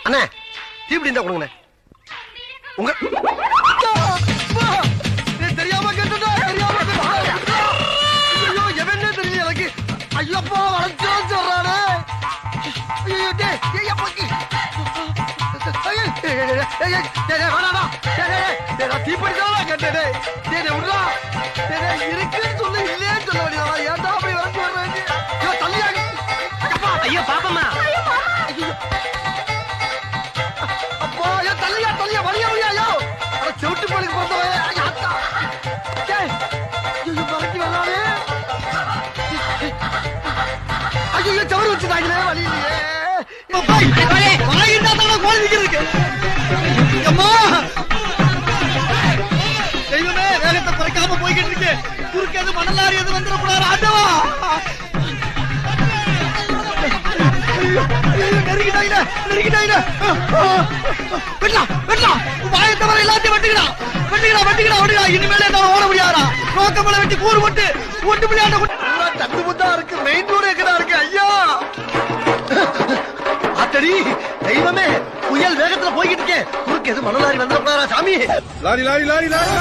அண்ணே தீப்பிடி இருந்தா கொடுங்கண்ணே. உங்க தெரியாம கேட்டுட்டா தெரியாம ஐயோ எவனே தெரியல எனக்கு. ஐயப்பா வளைச்சோ சொல்றானே. ஐயோ டேய் போக்கி தீப்பிடிதான் கேட்டே. விடுறா இருக்குன்னு சொல்லு இல்லையே சொல்ல வேண்டியதா. ஏன்டா அப்படி வந்து வர்றேன் தள்ளியாங்க. ஐயோ பாப்பம்மா. அப்பா ஏன் தள்ளியா தள்ளியா வழியா வழியா செவிட்டு போலிக்கு பிறந்தவன் மறைக்கு வரானே. ஐயோ சவறு வச்சுட்டாங்களே வழி இல்லையே. கோழி நிக்கிறதுக்கு அம்மா தெய்வமே வேகத்தை குறைக்காம போய்கிட்டு இருக்கு. குறுக்கு எது மணலாரி எது வந்துடக்கூடாது. ஆண்டவா நெருங்கிட்டாங்க நெருங்கிட்டாங்க. வெட்டலாம் வெட்டலாம் வாயை தவிர எல்லாத்தையும் வெட்டுகிறா வெட்டுகிறா வெட்டுகிறா வெட்டுகிறா. இனிமேல என்ன ஓட முடியாதா? நோக்கமலை வெட்டி கூறு போட்டு ஒட்டு விளையாண்ட தட்டு முத்தா இருக்கு. மெயின் ரோடு எங்கடா இருக்கு ஐயா? ஆத்தடி தெய்வமே புயல் வேகத்துல போய்கிட்டு இருக்கேன். குறுக்கு எது மணலாரி வந்துடக்கூடாதா சாமி? Lorry lorry lorry lorry